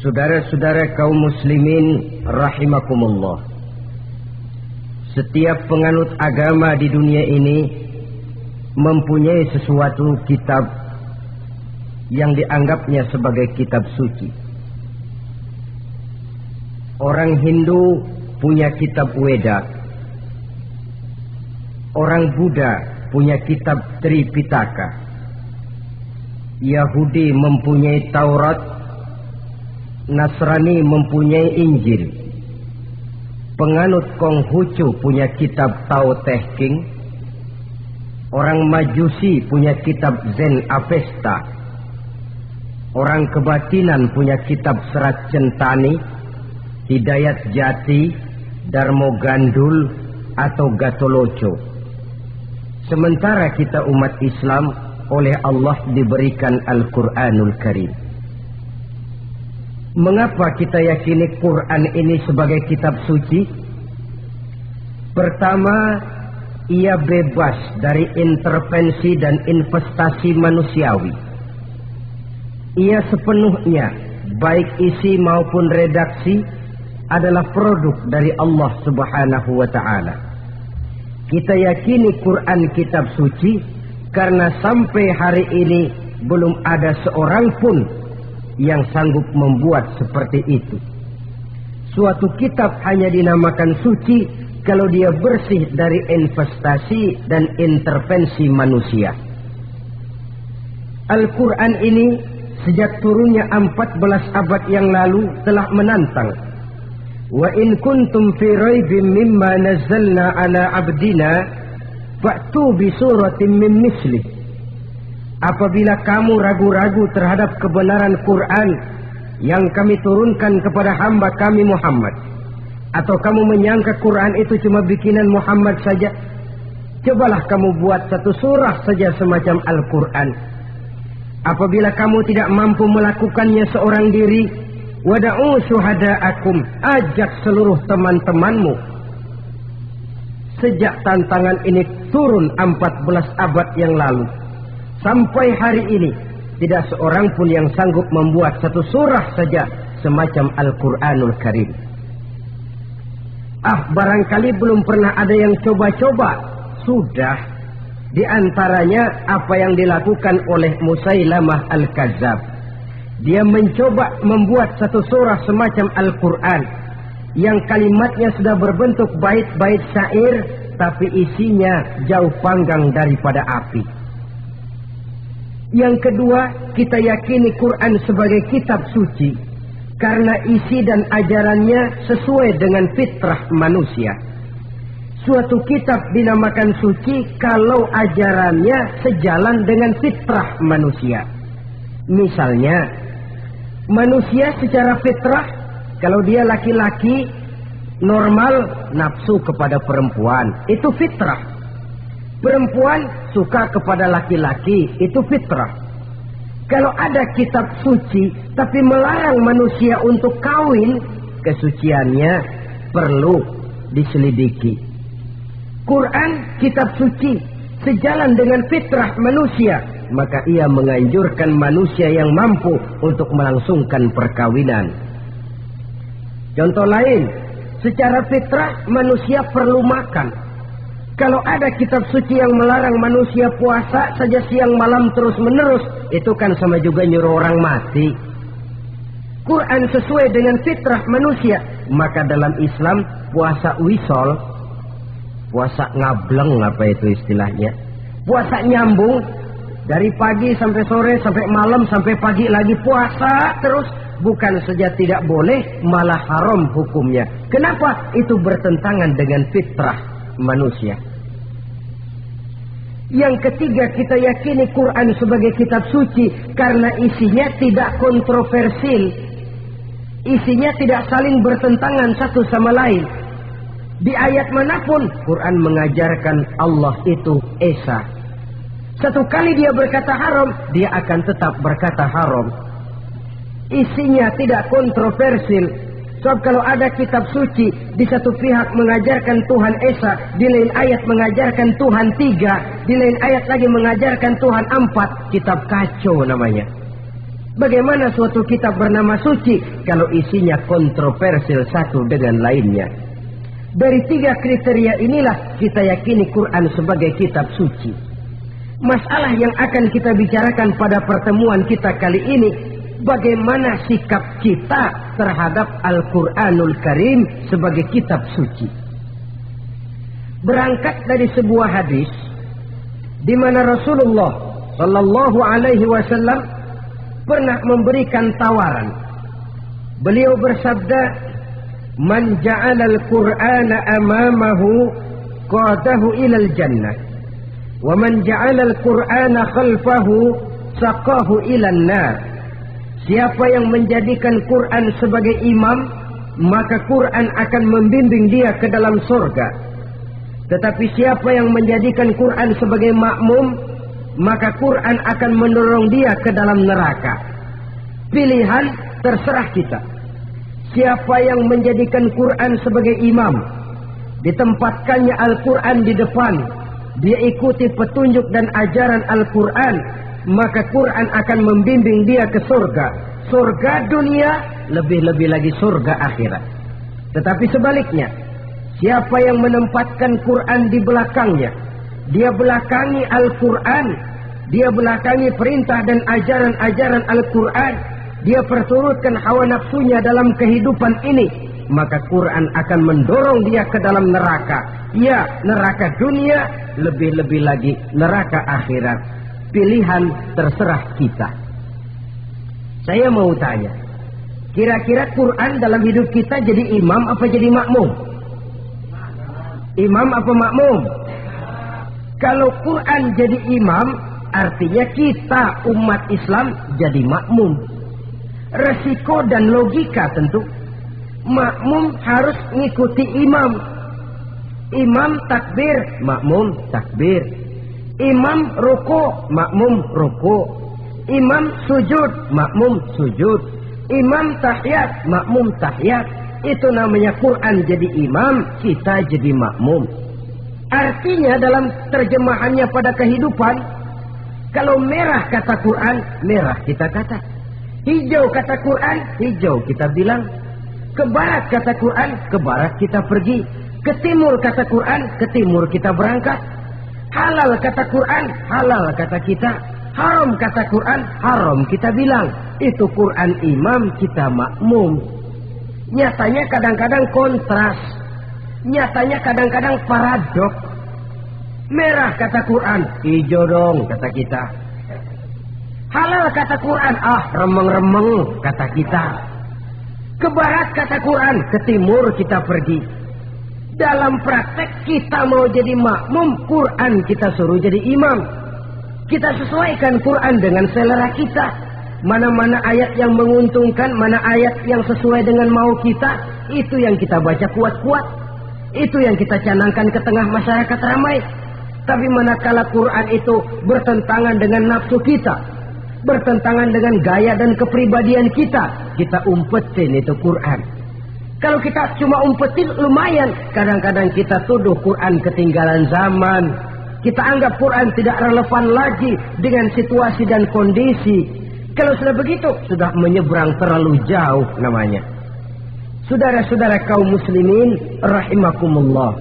Saudara-saudara kaum muslimin rahimakumullah. Setiap penganut agama di dunia ini mempunyai sesuatu kitab yang dianggapnya sebagai kitab suci. Orang Hindu punya kitab Weda. Orang Buddha punya kitab Tripitaka. Yahudi mempunyai Taurat. Nasrani mempunyai Injil. Penganut Konghucu punya kitab Tao Te Ching. Orang Majusi punya kitab Zen Avesta. Orang kebatinan punya kitab Serat Centani, Hidayat Jati, Darmo Gandul atau Gatoloco. Sementara kita umat Islam oleh Allah diberikan Al-Quranul Karim. Mengapa kita yakini Quran ini sebagai kitab suci? Pertama, ia bebas dari intervensi dan investasi manusiawi. Ia sepenuhnya, baik isi maupun redaksi, adalah produk dari Allah Subhanahu wa Ta'ala. Kita yakini Quran kitab suci karena sampai hari ini belum ada seorang pun yang sanggup membuat seperti itu. Suatu kitab hanya dinamakan suci kalau dia bersih dari investasi dan intervensi manusia. Al-Quran ini sejak turunnya 14 abad yang lalu telah menantang. Wa in kuntum fi raibin mimma nazzalna ala abdina fa'tu bi suratin min mislih. Apabila kamu ragu-ragu terhadap kebenaran Quran yang kami turunkan kepada hamba kami Muhammad, atau kamu menyangka Quran itu cuma bikinan Muhammad saja, cobalah kamu buat satu surah saja semacam Al-Quran. Apabila kamu tidak mampu melakukannya seorang diri, wada'u syuhada'akum, ajak seluruh teman-temanmu. Sejak tantangan ini turun 14 abad yang lalu, sampai hari ini tidak seorang pun yang sanggup membuat satu surah saja semacam Al-Quranul Karim. Barangkali belum pernah ada yang coba-coba. Sudah. Di antaranya apa yang dilakukan oleh Musailamah Al-Kadzab. Dia mencoba membuat satu surah semacam Al-Quran yang kalimatnya sudah berbentuk bait-bait syair, tapi isinya jauh panggang daripada api. Yang kedua, kita yakini Quran sebagai kitab suci karena isi dan ajarannya sesuai dengan fitrah manusia. Suatu kitab dinamakan suci kalau ajarannya sejalan dengan fitrah manusia. Misalnya, manusia secara fitrah, kalau dia laki-laki normal nafsu kepada perempuan, itu fitrah. Perempuan suka kepada laki-laki, itu fitrah. Kalau ada kitab suci tapi melarang manusia untuk kawin, kesuciannya perlu diselidiki. Quran kitab suci sejalan dengan fitrah manusia, maka ia menganjurkan manusia yang mampu untuk melangsungkan perkawinan. Contoh lain, secara fitrah manusia perlu makan. Kalau ada kitab suci yang melarang manusia puasa saja siang malam terus menerus, itu kan sama juga nyuruh orang mati. Quran sesuai dengan fitrah manusia, maka dalam Islam puasa wisol, puasa ngableng, apa itu istilahnya, puasa nyambung dari pagi sampai sore sampai malam sampai pagi lagi puasa terus, bukan saja tidak boleh, malah haram hukumnya. Kenapa? Itu bertentangan dengan fitrah manusia. Yang ketiga, kita yakini Quran sebagai kitab suci karena isinya tidak kontroversial. Isinya tidak saling bertentangan satu sama lain. Di ayat manapun Quran mengajarkan Allah itu Esa. Satu kali dia berkata haram, dia akan tetap berkata haram. Isinya tidak kontroversial. Sebab kalau ada kitab suci, di satu pihak mengajarkan Tuhan Esa, di lain ayat mengajarkan Tuhan 3, di lain ayat lagi mengajarkan Tuhan 4, kitab kacau namanya. Bagaimana suatu kitab bernama suci kalau isinya kontroversial satu dengan lainnya? Dari 3 kriteria inilah kita yakini Quran sebagai kitab suci. Masalah yang akan kita bicarakan pada pertemuan kita kali ini, bagaimana sikap kita terhadap Al-Quranul Karim sebagai kitab suci. Berangkat dari sebuah hadis di mana Rasulullah Shallallahu Alaihi Wasallam pernah memberikan tawaran. Beliau bersabda, "Man ja'ala al-Qur'ana amamahu qadahu ilal jannah, wa man ja'ala al-Qur'ana khalfahu saqahu ilan nar." Siapa yang menjadikan Quran sebagai imam, maka Quran akan membimbing dia ke dalam surga. Tetapi siapa yang menjadikan Quran sebagai makmum, maka Quran akan mendorong dia ke dalam neraka. Pilihan terserah kita. Siapa yang menjadikan Quran sebagai imam, ditempatkannya Al-Quran di depan, dia ikuti petunjuk dan ajaran Al-Quran, maka Quran akan membimbing dia ke surga. Surga dunia, lebih-lebih lagi surga akhirat. Tetapi sebaliknya, siapa yang menempatkan Quran di belakangnya, dia belakangi Al-Quran, dia belakangi perintah dan ajaran-ajaran Al-Quran, dia perturutkan hawa nafsunya dalam kehidupan ini, maka Quran akan mendorong dia ke dalam neraka. Ya, neraka dunia, lebih-lebih lagi neraka akhirat. Pilihan terserah kita. Saya mau tanya, kira-kira Quran dalam hidup kita jadi imam apa jadi makmum? Imam apa makmum? Kalau Quran jadi imam, artinya kita umat Islam jadi makmum. Resiko dan logika tentu. Makmum harus ngikuti imam. Imam takbir, makmum takbir. Imam ruku, makmum ruku. Imam sujud, makmum sujud. Imam tahiyat, makmum tahiyat. Itu namanya Quran jadi imam, kita jadi makmum. Artinya dalam terjemahannya pada kehidupan, kalau merah kata Quran, merah kita kata. Hijau kata Quran, hijau kita bilang. Ke barat kata Quran, ke barat kita pergi. Ke timur kata Quran, ke timur kita berangkat. Halal kata Quran, halal kata kita. Haram kata Quran, haram kita bilang. Itu Quran imam, kita makmum. Nyatanya kadang-kadang kontras. Nyatanya kadang-kadang paradok. Merah kata Quran, hijau dong kata kita. Halal kata Quran, remeng-remeng kata kita. Ke barat kata Quran, ke timur kita pergi. Dalam praktek kita mau jadi makmum, Quran kita suruh jadi imam. Kita sesuaikan Quran dengan selera kita. Mana-mana ayat yang menguntungkan, mana ayat yang sesuai dengan mau kita, itu yang kita baca kuat-kuat. Itu yang kita canangkan ke tengah masyarakat ramai. Tapi manakala Quran itu bertentangan dengan nafsu kita, bertentangan dengan gaya dan kepribadian kita umpetin itu Quran. Kalau kita cuma umpetin lumayan, kadang-kadang kita tuduh Quran ketinggalan zaman. Kita anggap Quran tidak relevan lagi dengan situasi dan kondisi. Kalau sudah begitu, sudah menyeberang terlalu jauh namanya. Saudara-saudara kaum muslimin rahimakumullah.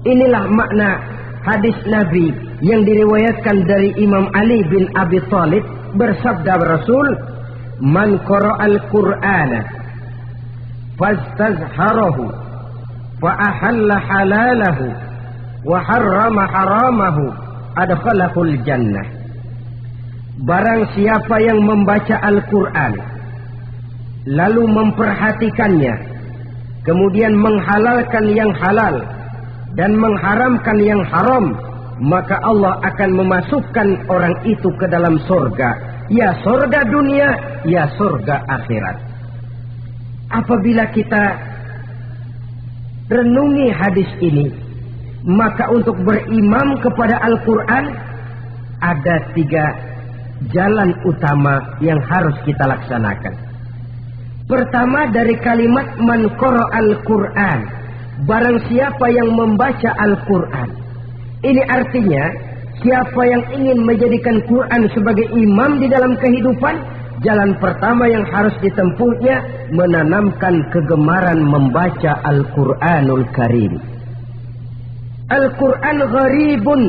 Inilah makna hadis Nabi yang diriwayatkan dari Imam Ali bin Abi Thalib, bersabda Rasul, "Man qara'al Qur'ana fastazharahu fa ahalla halalahu wa harrama haramahu adkhalahul jannah." Barang siapa yang membaca Al-Quran lalu memperhatikannya, kemudian menghalalkan yang halal dan mengharamkan yang haram, maka Allah akan memasukkan orang itu ke dalam surga. Ya surga dunia, ya surga akhirat. Apabila kita renungi hadis ini, maka untuk berimam kepada Al-Quran ada 3 jalan utama yang harus kita laksanakan. Pertama, dari kalimat man qara'al Qur'an, barang siapa yang membaca Al-Quran. Ini artinya siapa yang ingin menjadikan Quran sebagai imam di dalam kehidupan, jalan pertama yang harus ditempuhnya menanamkan kegemaran membaca Al-Quranul Karim. Al-Quran gharibun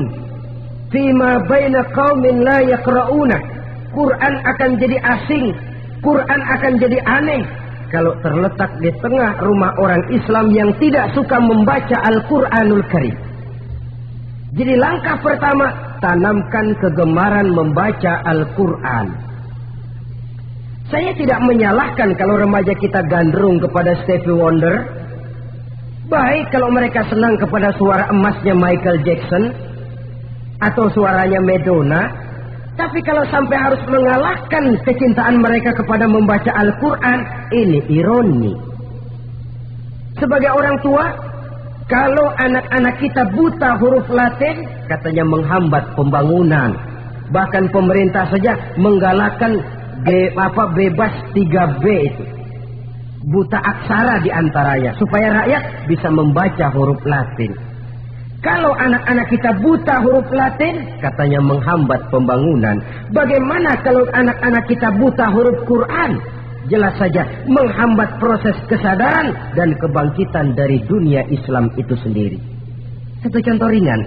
fima baina qaumin la yaqra'una. Quran akan jadi asing, Quran akan jadi aneh kalau terletak di tengah rumah orang Islam yang tidak suka membaca Al-Quranul Karim. Jadi langkah pertama, tanamkan kegemaran membaca Al-Quran. Saya tidak menyalahkan kalau remaja kita gandrung kepada Stevie Wonder. Baik kalau mereka senang kepada suara emasnya Michael Jackson atau suaranya Madonna. Tapi kalau sampai harus mengalahkan kecintaan mereka kepada membaca Al-Quran, ini ironi. Sebagai orang tua, kalau anak-anak kita buta huruf Latin, katanya menghambat pembangunan. Bahkan pemerintah saja menggalakkan bebas 3B itu. Buta aksara diantaranya, supaya rakyat bisa membaca huruf Latin. Kalau anak-anak kita buta huruf Latin, katanya menghambat pembangunan. Bagaimana kalau anak-anak kita buta huruf Quran? Jelas saja menghambat proses kesadaran dan kebangkitan dari dunia Islam itu sendiri. Satu contoh ringan.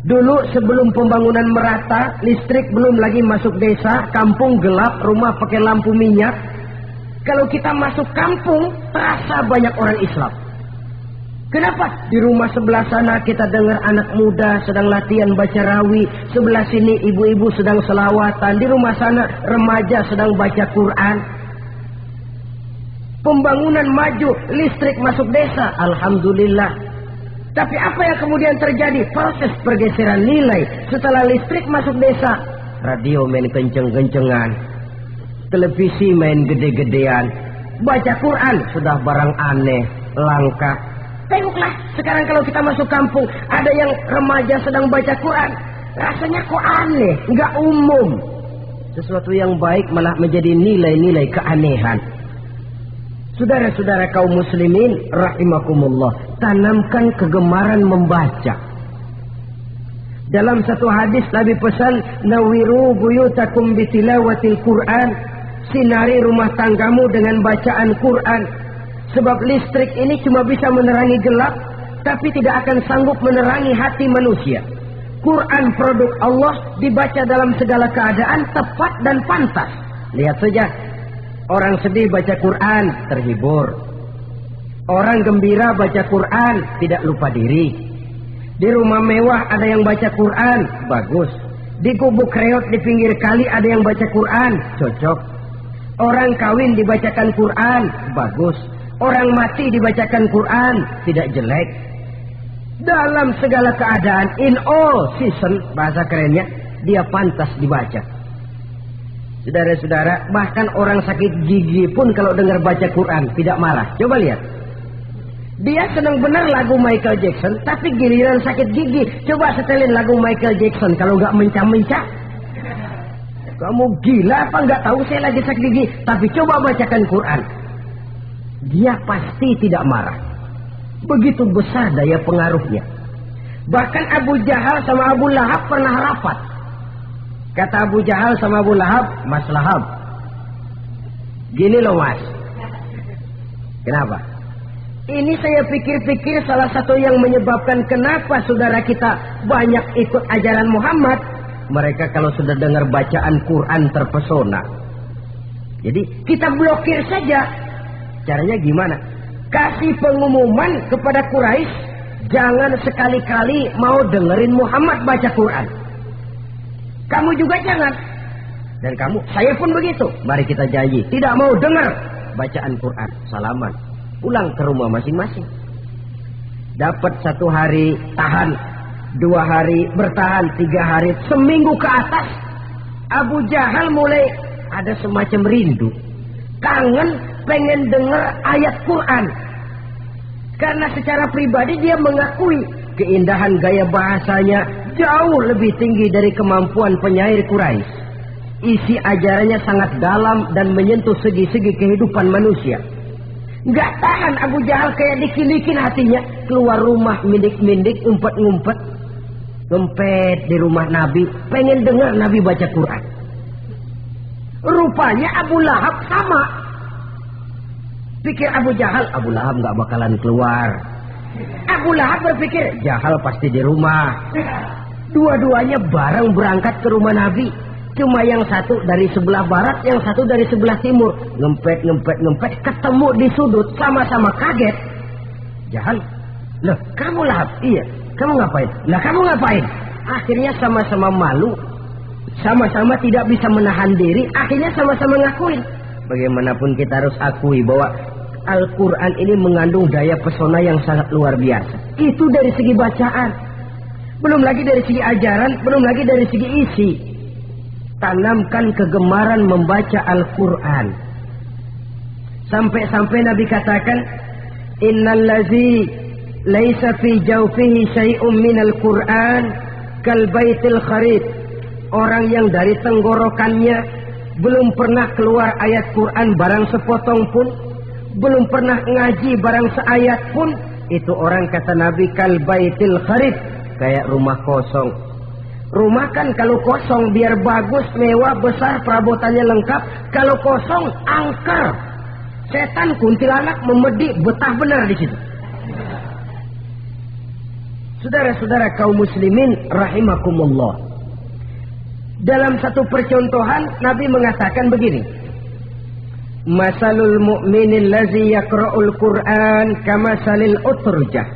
Dulu sebelum pembangunan merata, listrik belum lagi masuk desa, kampung gelap, rumah pakai lampu minyak. Kalau kita masuk kampung, terasa banyak orang Islam. Kenapa? Di rumah sebelah sana kita dengar anak muda sedang latihan baca rawi, sebelah sini ibu-ibu sedang selawatan, di rumah sana remaja sedang baca Quran. Pembangunan maju, listrik masuk desa, alhamdulillah. Tapi apa yang kemudian terjadi? Proses pergeseran nilai. Setelah listrik masuk desa, radio main kenceng-kencengan, televisi main gede-gedean, baca Quran sudah barang aneh, langka. Tengoklah sekarang kalau kita masuk kampung, ada yang remaja sedang baca Quran, rasanya kok aneh, nggak umum. Sesuatu yang baik malah menjadi nilai-nilai keanehan. Saudara-saudara kaum muslimin rahimakumullah, tanamkan kegemaran membaca. Dalam satu hadis Nabi pesan, nawiru buyutakum bitilawatil Quran, sinari rumah tanggamu dengan bacaan Quran. Sebab listrik ini cuma bisa menerangi gelap, tapi tidak akan sanggup menerangi hati manusia. Quran produk Allah, dibaca dalam segala keadaan, tepat dan pantas. Lihat saja, orang sedih baca Quran, terhibur. Orang gembira baca Quran, tidak lupa diri. Di rumah mewah ada yang baca Quran, bagus. Di gubuk reot di pinggir kali ada yang baca Quran, cocok. Orang kawin dibacakan Quran, bagus. Orang mati dibacakan Quran, tidak jelek. Dalam segala keadaan, in all season, bahasa kerennya, dia pantas dibaca. Saudara-saudara, bahkan orang sakit gigi pun kalau dengar baca Quran tidak marah. Coba lihat. Dia senang benar lagu Michael Jackson, tapi giliran sakit gigi, coba setelin lagu Michael Jackson kalau nggak mencah-mencah. Kamu gila apa nggak tahu saya lagi sakit gigi? Tapi coba bacakan Quran. Dia pasti tidak marah. Begitu besar daya pengaruhnya. Bahkan Abu Jahal sama Abu Lahab pernah rapat. Kata Abu Jahal sama Abu Lahab, Mas Lahab, gini loh mas. Kenapa? Ini saya pikir-pikir salah satu yang menyebabkan kenapa saudara kita banyak ikut ajaran Muhammad. Mereka kalau sudah dengar bacaan Quran terpesona. Jadi kita blokir saja. Caranya gimana? Kasih pengumuman kepada Quraisy, jangan sekali-kali mau dengerin Muhammad baca Quran. Kamu juga jangan. Dan kamu, saya pun begitu. Mari kita janji, tidak mau dengar bacaan Quran. Salaman, pulang ke rumah masing-masing. Dapat 1 hari tahan, 2 hari bertahan, 3 hari, seminggu ke atas, Abu Jahal mulai ada semacam rindu, kangen, pengen dengar ayat Quran. Karena secara pribadi dia mengakui keindahan gaya bahasanya jauh lebih tinggi dari kemampuan penyair Quraisy. Isi ajarannya sangat dalam dan menyentuh segi-segi kehidupan manusia. Nggak tahan Abu Jahal, kayak dikilikin hatinya, keluar rumah mindik-mindik, ngumpet-ngumpet, ngempet di rumah Nabi, pengen dengar Nabi baca Quran. Rupanya Abu Lahab sama. Pikir Abu Lahab nggak bakalan keluar. Abu Lahab berpikir Jahal pasti di rumah. Dua-duanya bareng berangkat ke rumah Nabi. Cuma yang satu dari sebelah barat, yang satu dari sebelah timur. Ngempet, ketemu di sudut, sama-sama kaget. Jahal, loh kamu Lahab? Iya, kamu ngapain? Lah kamu ngapain? Akhirnya sama-sama malu, sama-sama tidak bisa menahan diri, akhirnya sama-sama ngakuin. Bagaimanapun kita harus akui bahwa Al-Quran ini mengandung daya pesona yang sangat luar biasa. Itu dari segi bacaan. Belum lagi dari segi ajaran, belum lagi dari segi isi. Tanamkan kegemaran membaca Al-Quran. Sampai-sampai Nabi katakan, Innallazi laisa fi jawfihi syai'um minal Quran kal baitil kharib. Orang yang dari tenggorokannya belum pernah keluar ayat Quran barang sepotong pun, belum pernah ngaji barang seayat pun, itu orang kata Nabi kal baitil kharib, kayak rumah kosong. Rumah kan kalau kosong biar bagus, mewah, besar, perabotannya lengkap. Kalau kosong angker, setan kuntilanak memedi betah benar di situ. Saudara-saudara kaum muslimin rahimakumullah. Dalam satu percontohan Nabi mengatakan begini, Masalul mu'minil lazi yaqra'ul Qur'an kamasalil utrujah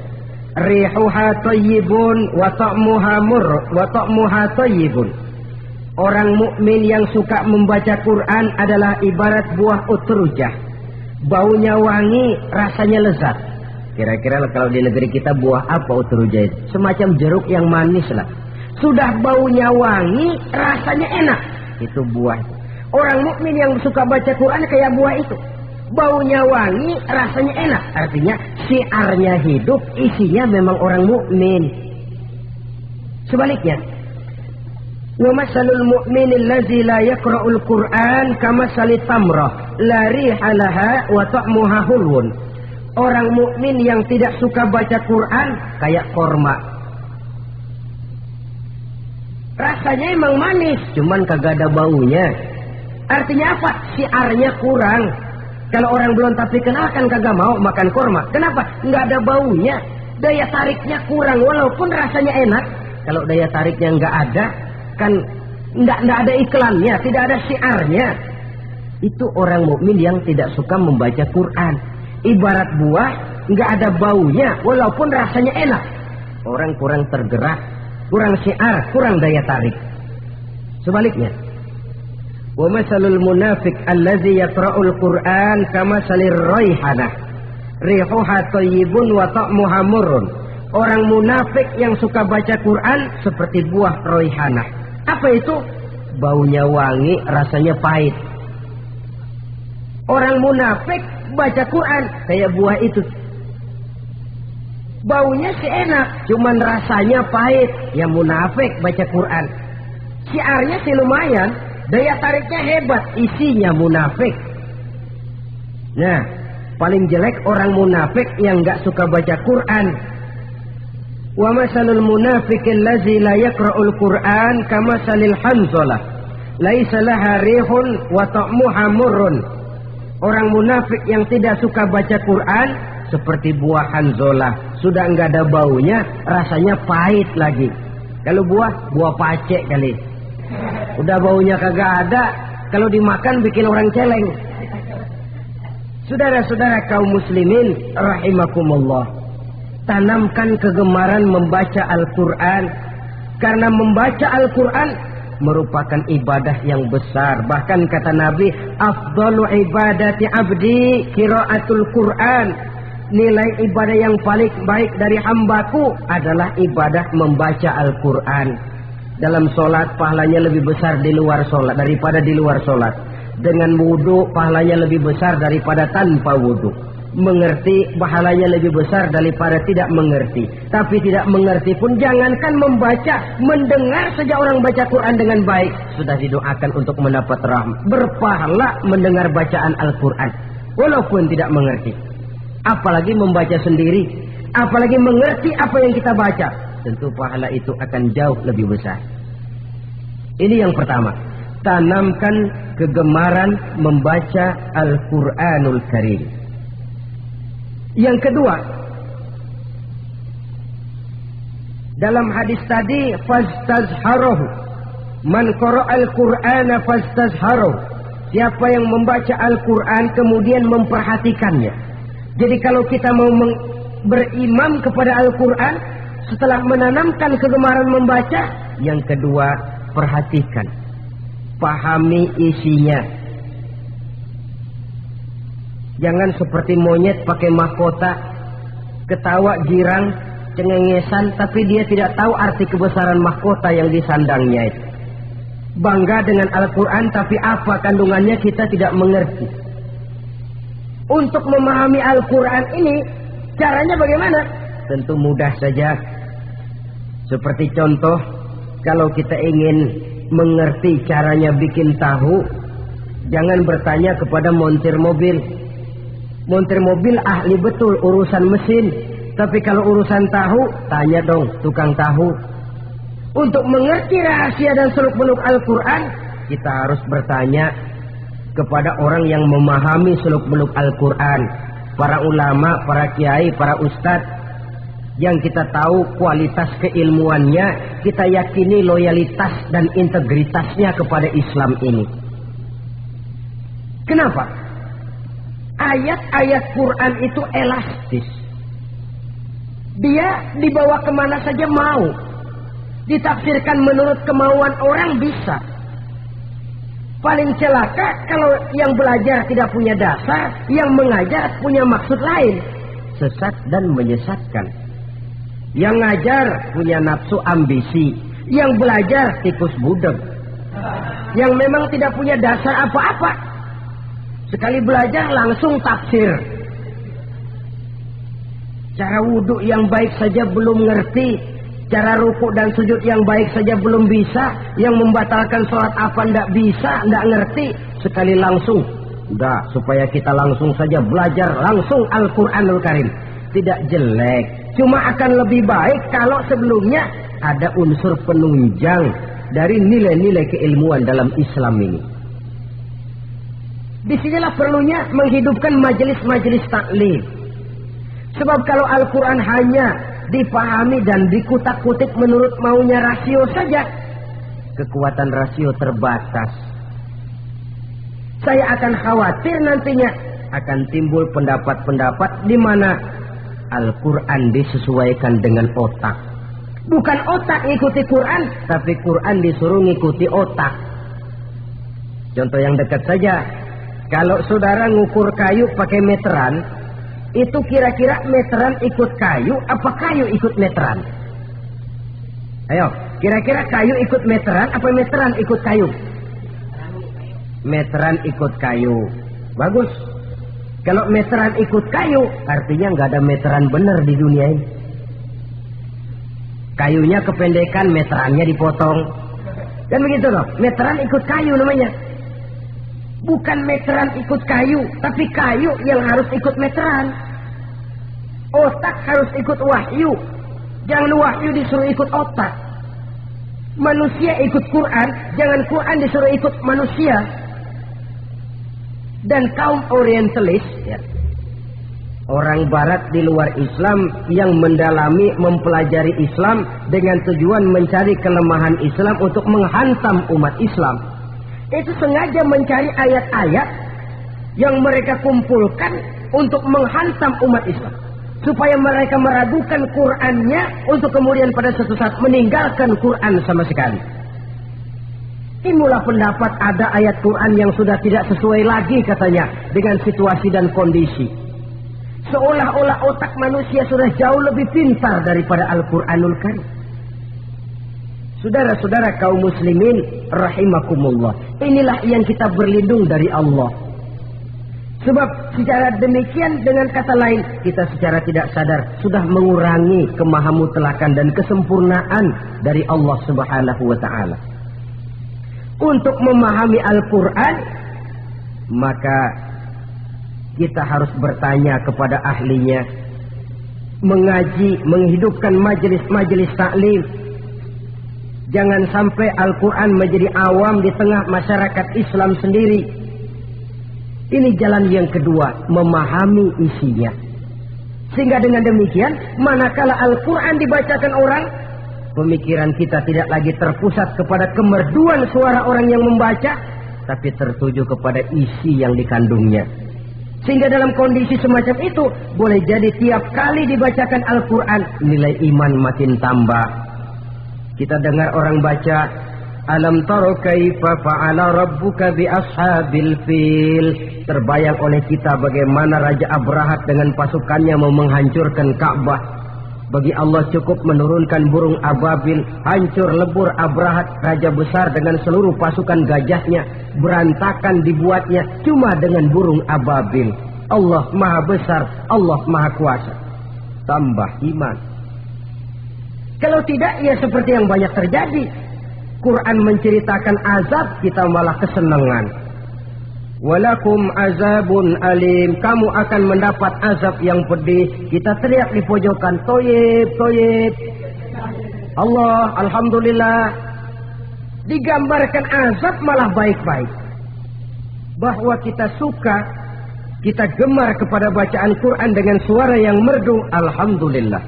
rihuha thayyibun wa ta'muha thayyibun. Orang mukmin yang suka membaca Quran adalah ibarat buah utrujah. Baunya wangi, rasanya lezat. Kira-kira kalau di negeri kita buah apa utrujah itu? Semacam jeruk yang manis lah. Sudah baunya wangi, rasanya enak. Itu buah. Orang mukmin yang suka baca Quran kayak buah itu. Baunya wangi, rasanya enak. Artinya syiarnya hidup, isinya memang orang mukmin. Sebaliknya, wa masalul mu'minil ladzi la yaqra'ul Qur'an kamasalit tamrah la riha laha wa ta'muha hulwun. Orang mukmin yang tidak suka baca Quran kayak korma. Rasanya emang manis, cuman kagak ada baunya. Artinya apa? Syiarnya kurang. Kalau orang belum tapi kenal kan kagak mau makan korma. Kenapa? Nggak ada baunya. Daya tariknya kurang walaupun rasanya enak. Kalau daya tariknya nggak ada, kan nggak ada iklannya, tidak ada syiarnya. Itu orang mukmin yang tidak suka membaca Quran. Ibarat buah, nggak ada baunya walaupun rasanya enak. Orang kurang tergerak, kurang syiar, kurang daya tarik. Sebaliknya, wa masalul munafiq allazi yaqra'ul Qur'an kamasalir raihanah rihuha thayyibun wa ta'muha murrun. Orang munafik yang suka baca Quran seperti buah raihanah. Apa itu? Baunya wangi, rasanya pahit. Orang munafik baca Quran kayak buah itu. Baunya sih enak, cuman rasanya pahit. Yang munafik baca Quran, syiarnya sih lumayan, daya tariknya hebat, isinya munafik. Nah, paling jelek orang munafik yang nggak suka baca Quran. Wa masalul munafiqil ladzi la yaqra'ul Qur'an kamasalil hanzalah laisa laha rihun wa ta'muha murrun. Orang munafik yang tidak suka baca Quran seperti buah hanzalah, sudah enggak ada baunya, rasanya pahit lagi. Kalau buah pacek kali. Udah baunya kagak ada, kalau dimakan bikin orang celeng. Saudara-saudara kaum muslimin rahimakumullah, tanamkan kegemaran membaca Al-Quran, karena membaca Al-Quran merupakan ibadah yang besar. Bahkan kata Nabi, afdalu ibadati abdi qiraatul Quran. Nilai ibadah yang paling baik dari hambaku adalah ibadah membaca Al-Quran. Dalam sholat pahalanya lebih besar di luar sholat daripada di luar sholat. Dengan wudu pahalanya lebih besar daripada tanpa wudu. Mengerti pahalanya lebih besar daripada tidak mengerti. Tapi tidak mengerti pun jangankan membaca, mendengar saja orang baca Quran dengan baik sudah didoakan untuk mendapat rahmat. Berpahala mendengar bacaan Al-Quran walaupun tidak mengerti. Apalagi membaca sendiri, apalagi mengerti apa yang kita baca, tentu pahala itu akan jauh lebih besar. Ini yang pertama. tanamkan kegemaran membaca Al-Quranul Karim. Yang kedua, dalam hadis tadi, fastazharuhu, man qara'al Qur'ana fastazharuhu, siapa yang membaca Al-Quran kemudian memperhatikannya. Jadi kalau kita mau berimam kepada Al-Quran, setelah menanamkan kegemaran membaca, yang kedua, perhatikan, pahami isinya. Jangan seperti monyet pakai mahkota, ketawa girang, cengengesan, tapi dia tidak tahu arti kebesaran mahkota yang disandangnya itu. Bangga dengan Al-Quran, tapi apa kandungannya kita tidak mengerti. Untuk memahami Al-Quran ini, caranya bagaimana? Tentu mudah saja. Seperti contoh, kalau kita ingin mengerti caranya bikin tahu, jangan bertanya kepada montir mobil. Montir mobil ahli betul urusan mesin, tapi kalau urusan tahu, tanya dong tukang tahu. Untuk mengerti rahasia dan seluk-beluk Al-Quran, kita harus bertanya kepada orang yang memahami seluk-beluk Al-Quran, para ulama, para kiai, para ustadz, yang kita tahu kualitas keilmuannya, kita yakini loyalitas dan integritasnya kepada Islam ini. Kenapa? Ayat-ayat Quran itu elastis. Dia dibawa kemana saja mau. Ditafsirkan menurut kemauan orang bisa. Paling celaka kalau yang belajar tidak punya dasar, yang mengajar punya maksud lain, sesat dan menyesatkan. Yang ngajar punya nafsu ambisi, yang belajar tikus budeg, yang memang tidak punya dasar apa-apa, sekali belajar langsung tafsir. Cara wudhu yang baik saja belum ngerti, cara rukuk dan sujud yang baik saja belum bisa, yang membatalkan sholat apa ndak bisa, ndak ngerti, sekali langsung. Udah, supaya kita langsung saja belajar langsung Al-Quranul Karim. Tidak jelek, cuma akan lebih baik kalau sebelumnya ada unsur penunjang dari nilai-nilai keilmuan dalam Islam ini. Disinilah perlunya menghidupkan majelis-majelis taklim. Sebab kalau Al-Quran hanya dipahami dan dikutak-kutik menurut maunya rasio saja, kekuatan rasio terbatas. Saya akan khawatir nantinya akan timbul pendapat-pendapat di mana Al-Quran disesuaikan dengan otak. Bukan otak ngikuti Quran, tapi Quran disuruh ngikuti otak. Contoh yang dekat saja, kalau saudara ngukur kayu pakai meteran, itu kira-kira meteran ikut kayu, apa kayu ikut meteran? Ayo, kira-kira kayu ikut meteran, apa meteran ikut kayu? Meteran ikut kayu. Bagus. Kalau meteran ikut kayu, artinya nggak ada meteran benar di dunia ini. Kayunya kependekan, meterannya dipotong. Dan begitu loh, meteran ikut kayu namanya. Bukan meteran ikut kayu, tapi kayu yang harus ikut meteran. Otak harus ikut wahyu. Jangan wahyu disuruh ikut otak. Manusia ikut Quran, jangan Quran disuruh ikut manusia. Dan kaum orientalis, ya, orang barat di luar Islam yang mendalami, mempelajari Islam dengan tujuan mencari kelemahan Islam untuk menghantam umat Islam, itu sengaja mencari ayat-ayat yang mereka kumpulkan untuk menghantam umat Islam, supaya mereka meragukan Qurannya untuk kemudian pada suatu saat meninggalkan Quran sama sekali. Timbullah pendapat ada ayat Quran yang sudah tidak sesuai lagi katanya dengan situasi dan kondisi. Seolah-olah otak manusia sudah jauh lebih pintar daripada Al-Quranul Karim. Saudara-saudara kaum muslimin rahimakumullah, inilah yang kita berlindung dari Allah. Sebab secara demikian, dengan kata lain, kita secara tidak sadar sudah mengurangi kemahamutlakan dan kesempurnaan dari Allah Subhanahu wa ta'ala. Untuk memahami Al-Quran, maka kita harus bertanya kepada ahlinya, mengaji, menghidupkan majelis-majelis taklim. Jangan sampai Al-Quran menjadi awam di tengah masyarakat Islam sendiri. Ini jalan yang kedua, memahami isinya. Sehingga dengan demikian, manakala Al-Quran dibacakan orang, pemikiran kita tidak lagi terpusat kepada kemerduan suara orang yang membaca, tapi tertuju kepada isi yang dikandungnya. Sehingga dalam kondisi semacam itu, boleh jadi tiap kali dibacakan Al-Quran, nilai iman makin tambah. Kita dengar orang baca, Alam taro kaifa fa'ala rabbuka bi ashabil fil. Terbayang oleh kita bagaimana Raja Abrahat dengan pasukannya mau menghancurkan Ka'bah. Bagi Allah cukup menurunkan burung ababil, hancur lebur Abrahat, raja besar dengan seluruh pasukan gajahnya, berantakan dibuatnya cuma dengan burung ababil. Allah Maha Besar, Allah Maha Kuasa. Tambah iman. Kalau tidak, ya seperti yang banyak terjadi. Quran menceritakan azab, kita malah kesenangan. Walakum azabun alim, kamu akan mendapat azab yang pedih. Kita teriak di pojokan, toyib, toyib. Allah, alhamdulillah. Digambarkan azab malah baik-baik. Bahwa kita suka, kita gemar kepada bacaan Quran dengan suara yang merdu, alhamdulillah.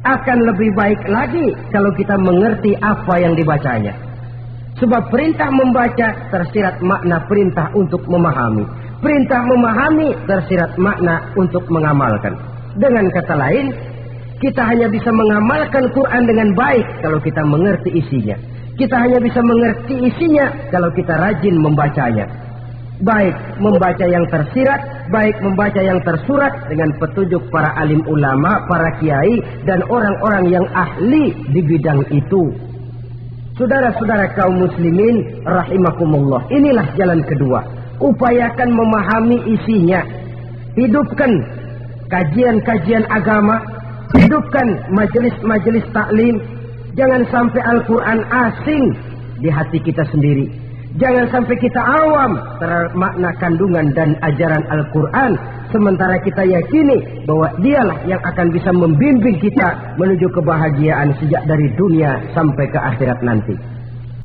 Akan lebih baik lagi kalau kita mengerti apa yang dibacanya. Sebab perintah membaca tersirat makna perintah untuk memahami. Perintah memahami tersirat makna untuk mengamalkan. Dengan kata lain, kita hanya bisa mengamalkan Quran dengan baik kalau kita mengerti isinya. Kita hanya bisa mengerti isinya kalau kita rajin membacanya. Baik membaca yang tersirat, baik membaca yang tersurat dengan petunjuk para alim ulama, para kiai, dan orang-orang yang ahli di bidang itu. Saudara-saudara kaum muslimin rahimakumullah, inilah jalan kedua. Upayakan memahami isinya. Hidupkan kajian-kajian agama, hidupkan majelis-majelis taklim. Jangan sampai Al-Quran asing di hati kita sendiri. Jangan sampai kita awam terhadap makna kandungan dan ajaran Al-Quran, sementara kita yakini bahwa dialah yang akan bisa membimbing kita menuju kebahagiaan sejak dari dunia sampai ke akhirat nanti.